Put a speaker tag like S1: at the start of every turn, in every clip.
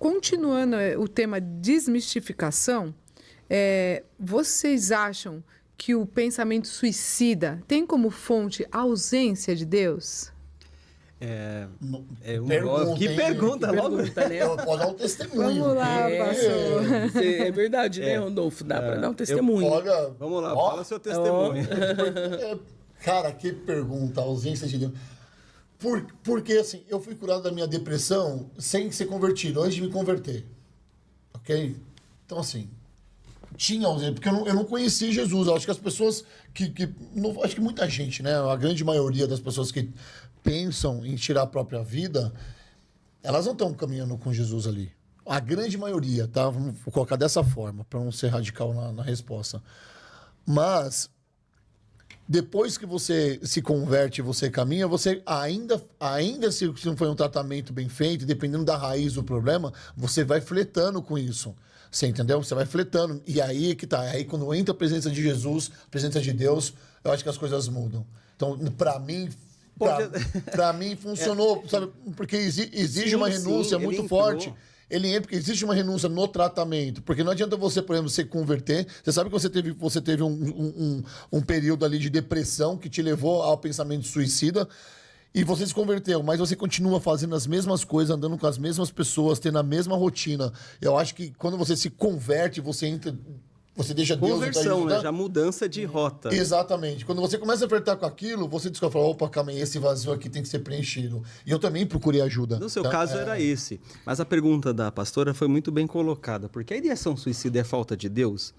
S1: continuando o tema desmistificação, vocês acham que o pensamento suicida tem como fonte a ausência de Deus?
S2: Que pergunta,
S3: né? Eu posso dar um testemunho.
S1: Vamos lá, pastor.
S4: É verdade, né, Rodolfo? Dá para dar um testemunho.
S2: Vamos lá, fala seu testemunho.
S3: Cara, que pergunta, a ausência de Deus. Porque, assim, eu fui curado da minha depressão sem ser convertido, antes de me converter. Ok? Então, assim, tinha ausência, porque eu não conheci Jesus. Eu acho que as pessoas acho que muita gente, né? A grande maioria das pessoas que pensam em tirar a própria vida, elas não estão caminhando com Jesus ali. A grande maioria, tá? Vamos colocar dessa forma, para não ser radical na resposta. Mas, depois que você se converte, você caminha, você ainda se não foi um tratamento bem feito, dependendo da raiz do problema, você vai fletando com isso. Você entendeu? Você vai fletando. E aí que tá. Aí quando entra a presença de Jesus, a presença de Deus, eu acho que as coisas mudam. Então, para mim... Para mim funcionou, sabe? Porque exige uma renúncia muito forte. Porque existe uma renúncia no tratamento. Porque não adianta você, por exemplo, se converter. Você sabe que você teve um período ali de depressão que te levou ao pensamento suicida. E você se converteu, mas você continua fazendo as mesmas coisas, andando com as mesmas pessoas, tendo a mesma rotina. Eu acho que quando você se converte, você entra... Você deixa Deus...
S2: Conversão, né? Já mudança de rota.
S3: Exatamente. Quando você começa a apertar com aquilo, você descobre, opa, calma aí, esse vazio aqui tem que ser preenchido. E eu também procurei ajuda.
S2: No seu caso era esse. Mas a pergunta da pastora foi muito bem colocada. Porque a ideação suicida é falta de Deus?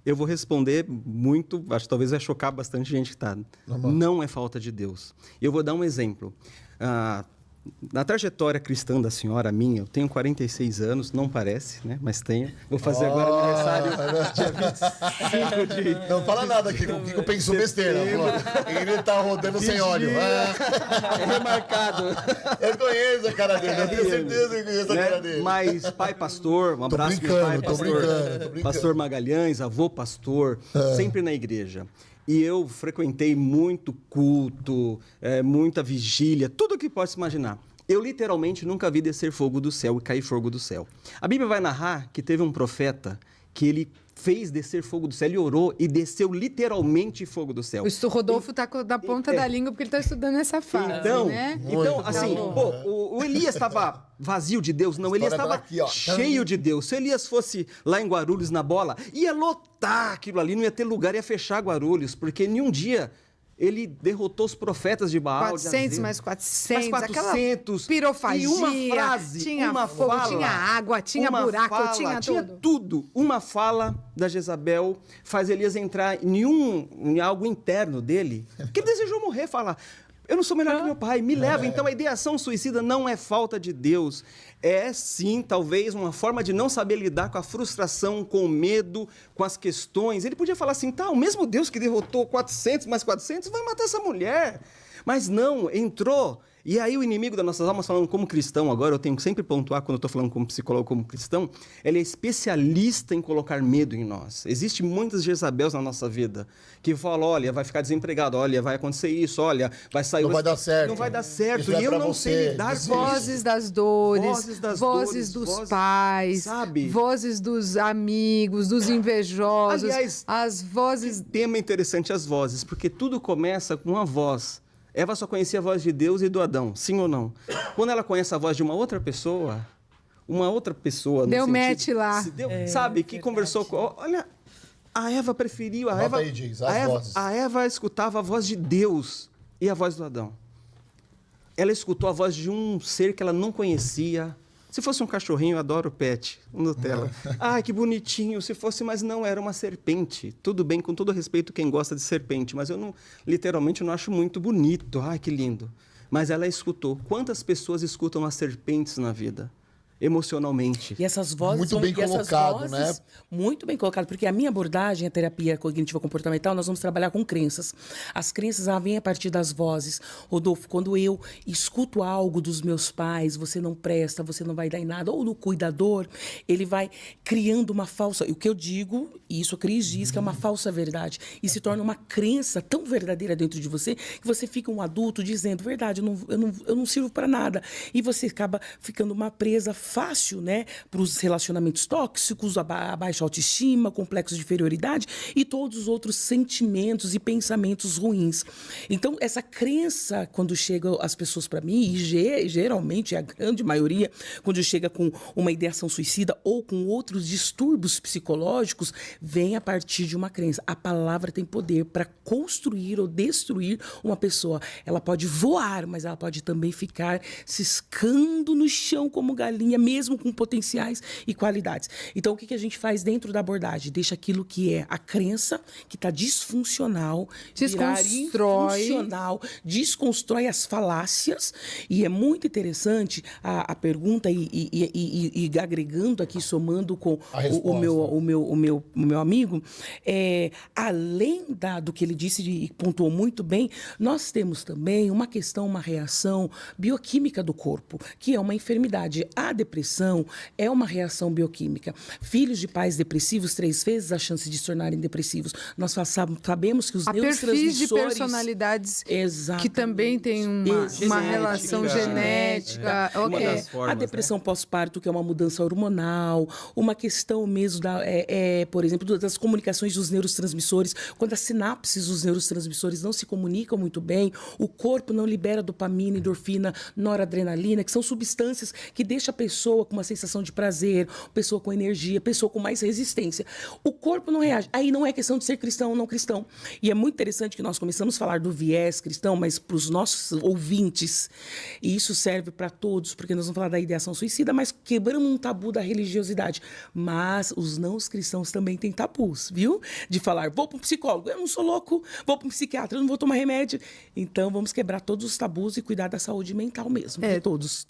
S2: Eu vou responder muito, acho que talvez vai chocar bastante gente que está. Não é falta de Deus. Eu vou dar um exemplo. Na trajetória cristã da senhora, minha, eu tenho 46 anos, não parece, né? Mas tenho. Vou fazer agora aniversário dia 25 de...
S3: Não fala nada aqui, o Kiko pensou besteira. Ele tá rodando sem óleo.
S2: Remarcado.
S3: Eu conheço a cara dele, eu tenho certeza que conheço a cara dele.
S2: Mas pai pastor, um abraço pro pai pastor. Tô brincando. Pastor Magalhães, avô pastor, sempre na igreja. E eu frequentei muito culto, muita vigília, tudo o que possa imaginar. Eu literalmente nunca vi descer fogo do céu e cair fogo do céu. A Bíblia vai narrar que teve um profeta que ele fez descer fogo do céu, ele orou e desceu literalmente fogo do céu.
S1: O Rodolfo está da ponta da língua porque ele está estudando essa fase, né?
S2: Então assim, o Elias estava vazio de Deus? Não, Elias estava cheio de Deus. Se Elias fosse lá em Guarulhos na bola, ia lotar aquilo ali, não ia ter lugar, ia fechar Guarulhos, porque nenhum dia... Ele derrotou os profetas de Baal.
S1: 400 mais 400,
S2: aquela
S1: pirofagia.
S2: E uma frase,
S1: tinha
S2: uma
S1: fogo,
S2: fala,
S1: tinha água, tinha buraco, tinha
S2: tudo. Uma fala da Jezabel faz Elias entrar em algo interno dele, que ele desejou morrer, fala... Eu não sou melhor que meu pai, me leva. Então, a ideação suicida não é falta de Deus. É, sim, talvez uma forma de não saber lidar com a frustração, com o medo, com as questões. Ele podia falar assim, tá, o mesmo Deus que derrotou 400 mais 400 vai matar essa mulher. Mas não, entrou. E aí o inimigo das nossas almas, falando como cristão, agora eu tenho que sempre pontuar quando eu estou falando como psicólogo, como cristão, ele é especialista em colocar medo em nós. Existem muitas Jezabels na nossa vida que falam, olha, vai ficar desempregado, olha, vai acontecer isso, olha, vai sair...
S3: Não vai dar certo.
S2: Não vai dar certo. E eu não sei lidar com isso.
S1: Vozes das dores, vozes dos pais,
S2: sabe?
S1: Vozes dos amigos, dos invejosos,
S2: aliás,
S1: as vozes...
S2: Que tema interessante, as vozes, porque tudo começa com uma voz. Eva só conhecia a voz de Deus e do Adão, sim ou não? Quando ela conhece a voz de uma outra pessoa
S1: deu match lá.
S2: Sabe, que conversou com... Olha, a Eva preferiu... A Eva escutava a voz de Deus e a voz do Adão. Ela escutou a voz de um ser que ela não conhecia. Se fosse um cachorrinho, eu adoro pet, um Nutella. Ai, que bonitinho. Se fosse, mas não, era uma serpente. Tudo bem, com todo respeito, quem gosta de serpente, mas eu não, literalmente, não acho muito bonito. Ai, que lindo. Mas ela escutou. Quantas pessoas escutam as serpentes na vida? Emocionalmente.
S4: E essas vozes...
S3: Muito bem colocado, né?
S4: Muito bem colocado, porque a minha abordagem, a terapia cognitiva comportamental, nós vamos trabalhar com crenças. As crenças vêm a partir das vozes. Rodolfo, quando eu escuto algo dos meus pais, você não presta, você não vai dar em nada, ou do cuidador, ele vai criando uma falsa... O que eu digo, e isso a Cris diz, que é uma falsa verdade, e se torna uma crença tão verdadeira dentro de você, que você fica um adulto dizendo, verdade, eu não sirvo para nada. E você acaba ficando uma presa fácil, né, para os relacionamentos tóxicos, a baixa autoestima, complexo de inferioridade e todos os outros sentimentos e pensamentos ruins. Então, essa crença, quando chegam as pessoas para mim, e geralmente é a grande maioria, quando chega com uma ideação suicida ou com outros distúrbios psicológicos, vem a partir de uma crença. A palavra tem poder para construir ou destruir uma pessoa. Ela pode voar, mas ela pode também ficar ciscando no chão como galinha, mesmo com potenciais e qualidades. Então, o que a gente faz dentro da abordagem? Deixa aquilo que é a crença, que está disfuncional, desconstrói as falácias. E é muito interessante a pergunta, e agregando aqui, somando com o meu amigo, além do que ele disse e pontuou muito bem, nós temos também uma questão, uma reação bioquímica do corpo, que é uma enfermidade. A depressão é uma reação bioquímica. Filhos de pais depressivos, 3 vezes a chance de se tornarem depressivos. Nós sabemos que os neurotransmissores...
S1: perfis de personalidades que também tem uma relação genética.
S4: A depressão pós-parto, que é uma mudança hormonal, uma questão mesmo, por exemplo, das comunicações dos neurotransmissores. Quando as sinapses dos neurotransmissores não se comunicam muito bem, o corpo não libera dopamina, endorfina, noradrenalina, que são substâncias que deixam a pessoa com uma sensação de prazer, pessoa com energia, pessoa com mais resistência. O corpo não reage. Aí não é questão de ser cristão ou não cristão. E é muito interessante que nós começamos a falar do viés cristão, mas para os nossos ouvintes, e isso serve para todos, porque nós vamos falar da ideação suicida, mas quebramos um tabu da religiosidade. Mas os não cristãos também têm tabus, viu? De falar, vou para um psicólogo, eu não sou louco, vou para um psiquiatra, eu não vou tomar remédio. Então, vamos quebrar todos os tabus e cuidar da saúde mental mesmo, de todos.